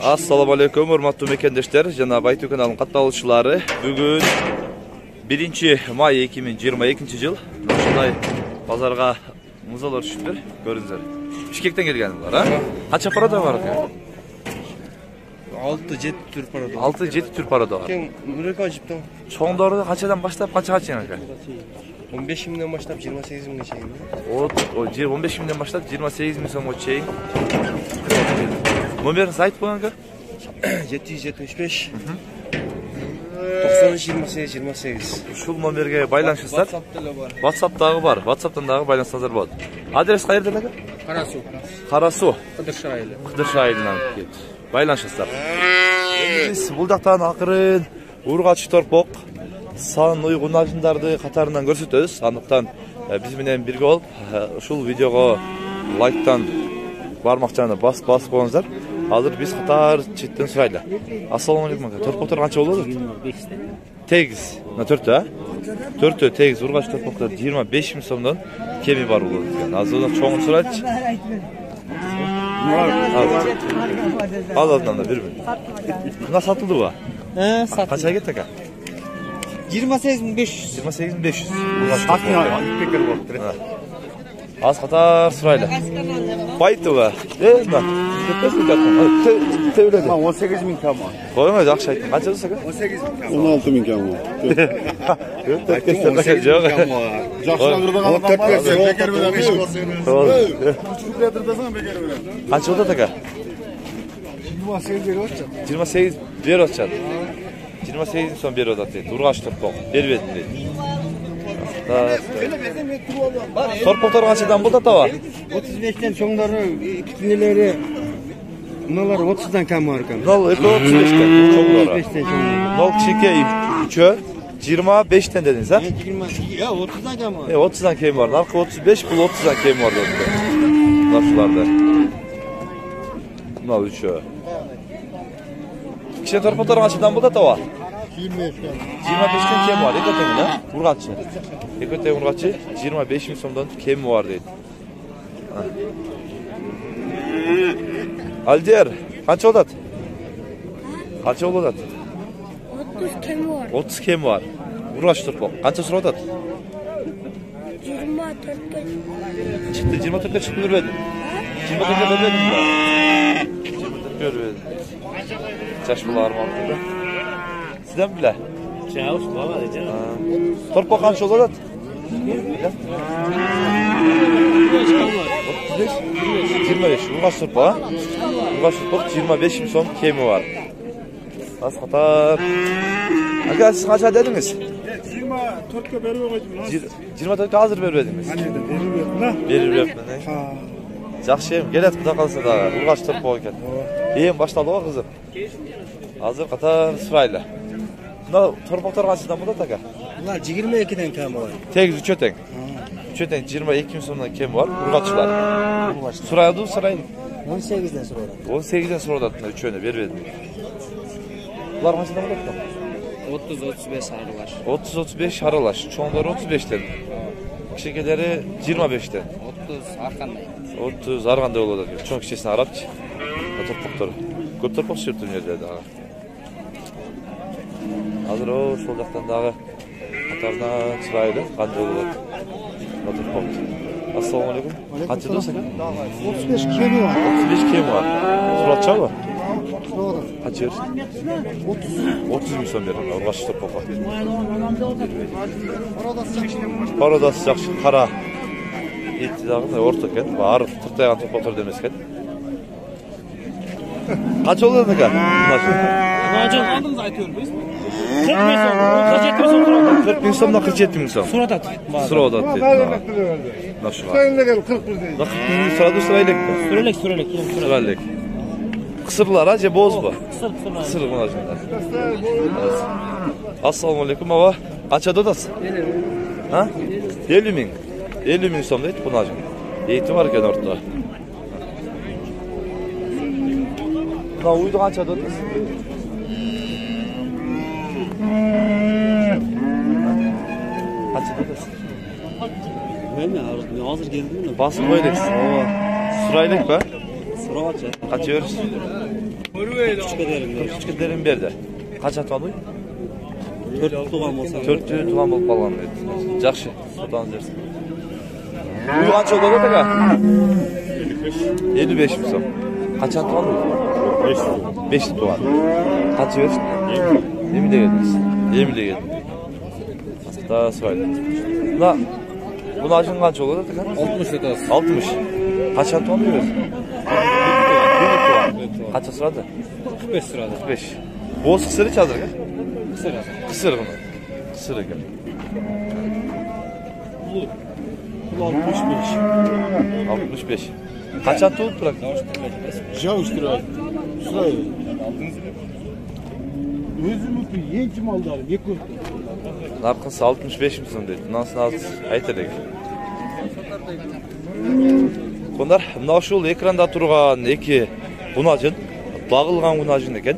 Assalamu alaikum, hurmatly mekendeshler, jana Baytu kanalının katnaşçылары. Bugün 1 may 2022 yıl. Ушундай базарга музалар түшүптүр, көрүңүздөр. Бишкектен келген булар, а? Канча парада бар экен? 6-7 түр парада. 6-7 түр парада бар. Кен мурека жиптен. Чоңдорду канчадан баштап канчага чейин экен? 15 миңден баштап 28 миңге чейин. О, 15 миңден баштап 28 миң сомго чейин. Номерин айтып коюңуз. 775 93-28-28. Ушул номерге байланышыңыздар. WhatsApp-дагы бар. WhatsApp-тан дагы байланышсаңыздар болот. Адрес кайерде эле? Карасу. Карасу. Кыдыршы айылы. Кыдыршы айылынан кет. Байланышыңыздар. Биз бул жактан акырын Ургач торпок сан уйгун ажындарды катарынан көрсөтөбүз. Андыктан биз менен бирге болуп, ушул видеого лайктан бармакчаны басып коюңуздар. Азыр биз катар четтен сурайлы. Ассаламу алейкум. Торпоктор канча болот? 25. Тегиз. На 4-тө, а? 4-тө тегиз Ургач торпоктор 25 миң сомдон кеми бар болот экен. Азыр чоңун сурайлычы. Ал алдынан да 1 миң. Мына сатылдыбы? Сатылды. Канча кетти экен? 28.500. 28.500. Пекер болуп. Аз катар сурайлы. Байтыбы? Мына. Кетпесин каттым. Тебеледи. 18 миң кам. Коюңуз, жакшы айттың. Канча болсо? 18 миң кам. 16 миң кам. Канча болот экен? 28 берип атышат. 28 сом берип атат дейт. Ургач торпок. Бербедим дейт. Торпоктор канчадан болот аба? 35тен чоңдары, кичинелери мыналар 30дан кам бар экен. 35тен чоңдору. 35тен чоңдары. 0 кичике үчө 25тен дедиңиз, а? 30дан кам бар. 30дан кем бар. Наркы 35, бул 30дан кем бар деп. Нашыларды. Мына үчө. Кичине торпоктор канчадан болот аба? 25тен кем бар. Экөтең, да? Ургачы. Экөтең ургачы 25 миң сомдон кем бар дейт. Алдер, канча болот? Канча болот? 30 кем бар. 30 кем бар. Ургач торпок. Канча сурап атат? 24-ке. Чыкты 24-ке чыкты бербедим. 24-ке бербедим да. 24-ке бербедим. Жаш булар мамда. Сизден биле? Чаус баба дече. Торпок канча болот? 25. Ургач торпок, а? Ургач торпок 25 миң сом кеми бар. Аз катар. Ага, сиз канча дедиңиз? 24ке берип койдум. 24-ке азыр бербедиңиз. Бербепмин. Жакшы эми, келет Кудай калса да Ургач торпок экен. Эми башталды го кызым. Азыр катар сурайлы. Мына торпоктор канчадан болот ака? Булар 22ден кам бар. Тегиз үчө тең. Үчө тең 22 миң сомдон кем бар. Ургаччылар. Сурайды, сурайды. 18ден сурады. 18ден сурады мына үчөнү бербедим. Булар канчадан болот да? 30-35 аралаш. 30-35 аралаш. Чоңдору 35тен. Кичинекелери 25тен. 30 ар кандай. 30 ар кандай болот экен. Чоң кичесин арапчы. Торпоктор. Көп торпок чыгып дүнүйөдө дагы. Азыр ошол жактан дагы катарынан чырайлы кандай болот. Торпок. Ассаламу алейкум. Канча досак? 35 кеми бар. 35 кем бар. Сурачабы? Doğru. Kaç yer? 30 миң сом берdim. Ургач торпокко. Парада sıcak кара. Эти дагы орто экен. Баары тыртайган торпоктор демес экен. Канча болот экен? Мажан алдыңыз айтып бербейсиз? 40 миң сом, 40 миң сом. Суратат. Суратат дейт. Нашы. Sayınla gel 40 bir değil. 40 миң сурады сурайлык. Сүрелек. Кысырлар, а же бозбу? Кысыр. Кысыр мына жында. Ассаламу алейкум аба. Канча додасыз? 50 миң. 50 миң сом дейт мына жында. Эйти бар экен орто. Мына уйду канча додасыз? Канча додасыз? Мен азыр келдим. Басып коелек. Сурайлык ба? Soravatça. Kaça veriyoruz? 43'e derin berdi. Kaça tuğanı? 4 tuğan bolsa. 4 tuğan bolup kalgan dedi. Жақшы, содан жерсің. Бұл қанша болады ата? 55 мың сом. Қанша туған бұл? 5 туған. Қанша берсің? 20 келдіңіз. 20 келдің. Астықта сұрайды. Мына бұны ажын қанша болады ата? 60 жатасыз. 60. Қанша туған бересің? 1 туған. Қанша сұрады? 45 sırada. 45. Boz kısırı çaldır ka? Kısır. Kısır bunu. Kısır ekan. Bu 65. 65. Kaçan tuğup bırak? Жауыштырады. Сұрай. Өзімізді енчі малдары, екі өртті. Narkısı 65 misin dedi. Nasıl айтыр екен. Konlar, mına ушул экранда турган эки унажын, багылган унажын экен.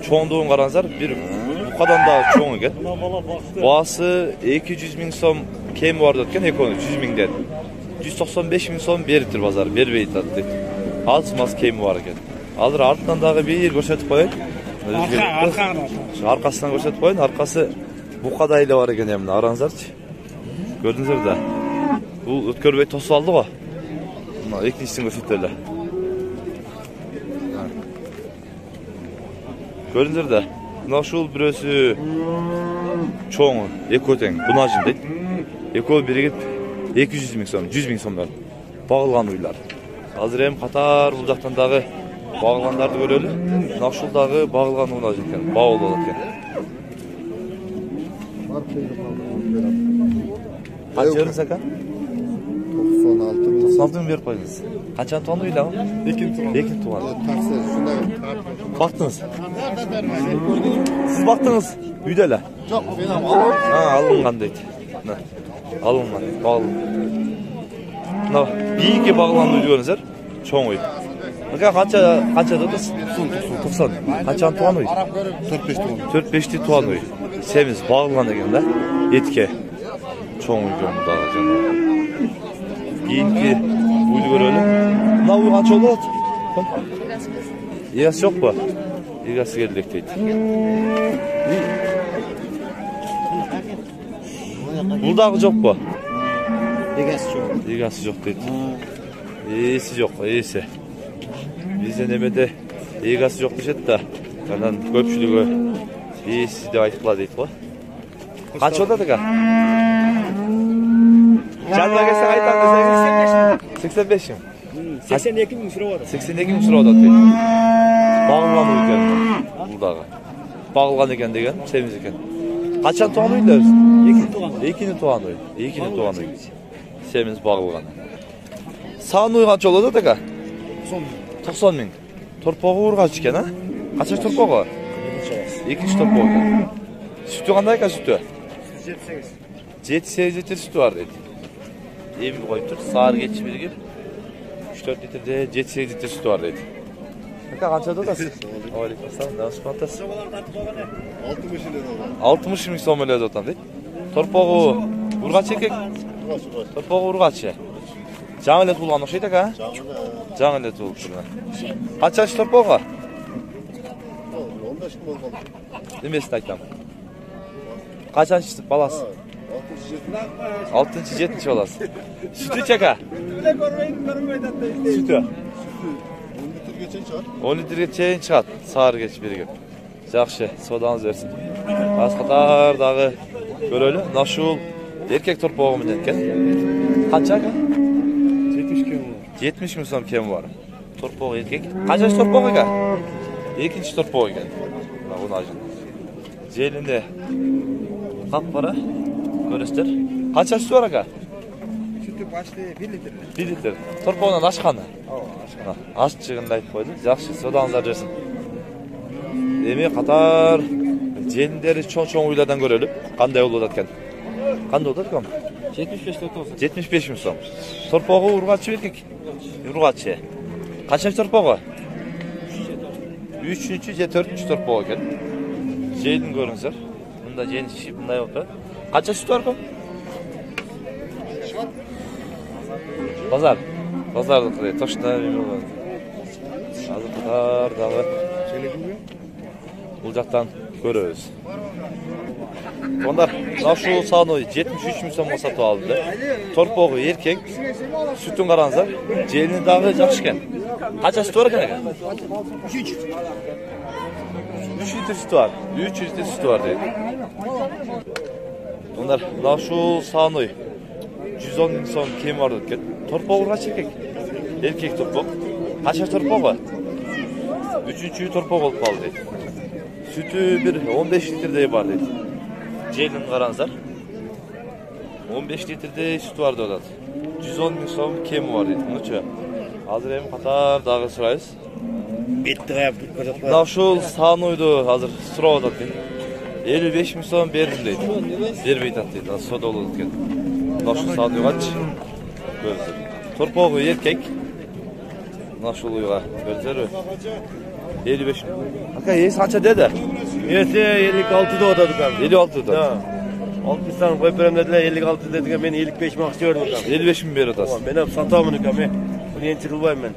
Чоңдугун караңыздар, бир букадан да чоң экен. Баасы 200 миң сом кеми бар деп экен, экөөнү 100 миңден. 195 миң сом бериптир базар, бербейт атты. Аз мас кеми бар экен. Азыр артынан дагы бир көрсөтүп коеюн. Аркасынан көрсөтүп коеюн, аркасы букада эле бар экен эмне, караңыздарчы. Көрдүңүздөр да. Бул өткөрбөй тосуп алды го. Мына экинчисин көрсөтүп эле. Көрдүңүздөр да. Мына ушул бирөөсү чоңу, экөө тең, бунажын дейт. Экөө биригип 200 миң сом, 100 миң сомдон багылган уйлар. Азыр эми катар бул жактан дагы багылгандарды көрөлү. Мына ушул дагы багылган унажын экен, бабыл болот экен. Kaç yarın sakan? 96 mı berip koydunuz? Kaçan tuğan uyla mı? Ekin tuğan. Baktınız. Siz baktınız. Üydele. Жоқ, мен алам. Ha, alıngan deydi. Alıngan, bağlı. Biyiğe bağlandı görünüzler. Çoğun uydu. Kaça dediniz? 90. Kaçan tuğan uydu? 4-5 tuğan uydu. Semiz bağlan egen de. Etke. Çoğun uydu onu daha canım. Biyiğe uydu görelim. Ne uydu kaç oldu? Egası yok mu? Egası geldik deydi. Buradaki yok mu? Egası yok deydi. İyisi yok, iyisi. Bizde nemede egası yok diyecek de. Kandan köpçülüğü iyisi de ayıkla deydi bu. Kaç oldu da? Canına gelsen ayıkla desek 85 mi? 82 bin sıra var. 82 bin sıra deydi. Bağılgan eken buradaki. Bağılgan eken degen, semiz eken. Kaçan tuğan uydu? Ekini tuğan uydu. Ekini tuğan uydu. Semiz bağılgan. Sağın uy kaç oldu da? 90 ming. Torpoğu urgaç eken ha? Kaçan torpoğu? Ekinci torpoğu eken. Sütü kanday ka sütü? 7-8 litre sütü var dedi. Emin koyup tur. Sağır geçip birgip 3-4 litrede 7-8 litre sütü var dedi. Kaça odasın? Aleyküm selam. Ne olsun fantastik? 60 ming so'm o'ylaydi o'tan deydi. Torpog'i urg'achi ekan. Torpog'i urg'achi. Jamilat bo'lgan o'xshaydi aka? Jamilat bo'lib turgan. Qanchasi torpog'i? 15 kun bo'lgan. Nimasi aytaman? Qanchasi balasi? 6-7 balasi. Sütü aka? Sütü. 10 litrege çeyin çıkat. Sağır geç birigip. Жақшы, соданыз берсін. Басқатар дағы көрөлі. Нашул еркек торпоғы менен кен. Қанша ка? 70 миң сом кеми бар. Торпоғы еркек. Қаншасы торпоғы ка? Екінші торпоғы кен. Желінде қап бара. Көрестер. Қаншасы бар ка? Sütü başta 1 litre. 1 litre. Торпоғынан ашқаны. Ашық шығынды айтып қойды. Жақшы, соданыздар берсін. Эми катар жендери чоң уйлардан көрөлүп, кандай болуп аткан? Кандай болуп аткан? 75 миң сом. Торпогу ургачы эркек. Ургачы. Качанчы торпогу? 3-чү же 4-чү торпогу экен. Жейдин көрүңүздөр. Мында жен шишип мындай болуп атат. Канча сүт бар экен? Базар. Базарды кырый, точно эме болот. катар дагы бул жактан көрөбүз. Ондар ушул саны 73 миң сомго сатып алды. Торпогу эркек, сүтүн караңыздар. Желини дагы жакшы экен. Канча сүтү бар экен? 3 литр сүтү бар. 3 литр сүтү бар дейт. Ондар ушул саны 110 миң сом кем бар экен. Торпогу кача эркек? Эркек торпог. Канча торпогу? 3-чү торпог болуп калды дейт. Sütü bir 15 litrede var dedi. Celin karanzar. 15 litrede süt vardı o da. 110 ming so'm kemi var dedi. Buncha. Hazır hem qatar dağı sırayız. Bitti yaptık. Navşul sanoydu hazır sıra oldu dedi. 55 ming so'm berdim dedi. Berbeyt at dedi. Soda oldu dedi. Navşul sanoy kaç? Gözler. Torpoğu erkek. Navşul uyga. Gözler. 55. Aka yes kaça dedi? Yesi 56'da odadık abi. 56'da. Ha. 60'tan koyup verem dediler 56 dedik ben 55 mi istiyorum abi. 55 mi bir odası? Ben hep satamını abi. Bunu yentirilbayım ben.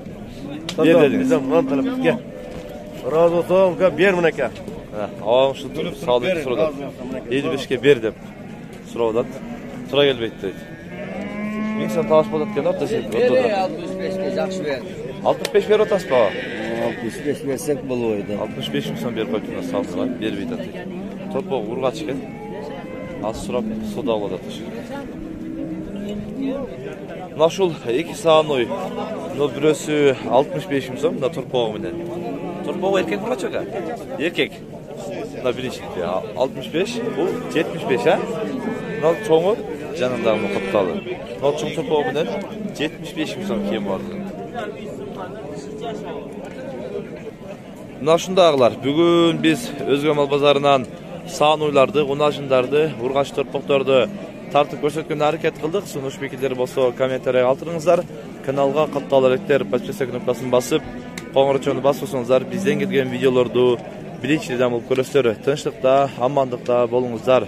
Ne dediniz? Bizim lan talep gel. Razı olsun ki bir mi ne ki? Ağam şu durup sağlık sıradan. 55'ke berdim. Sıradan. Sıra gelbeydi. İnsan tanışmadı etken ortası. 65'ke жақсы ver. 65 ver otası baba. 65 versek boluydu. 65 insan bir koyduğuna salsılar. Berbeydi atı. Torpoğu urga çıkın. Az sırap soda oldu atı. Naşul iki sağanoy. No birisi 65 insan. Da torpoğu menen. Torpoğu erkek mi kaçak ha? Erkek. Da bilinçlik ya. 65. Bu 75 ha. Nal çoğu canından mı kaptalı. Nal çoğu torpoğu menen 75 insan kim vardı. Naşundağlar, bugün biz Özgür Mal Bazarından sanoylardı, unajındарды, urgaç torpoktordu tartıp görsetken hareket kıldık. Sunuş bekilleri bolsa kommentariya kaldırыңыздар. Kanalga kattalar ekler, подписка кнопкасын басып, коңгурочону бассаңыздар, бизден келген видеолорду биличилден болуп көрөсүздөр. Тынчтыкта, амандыкта болуңуздар.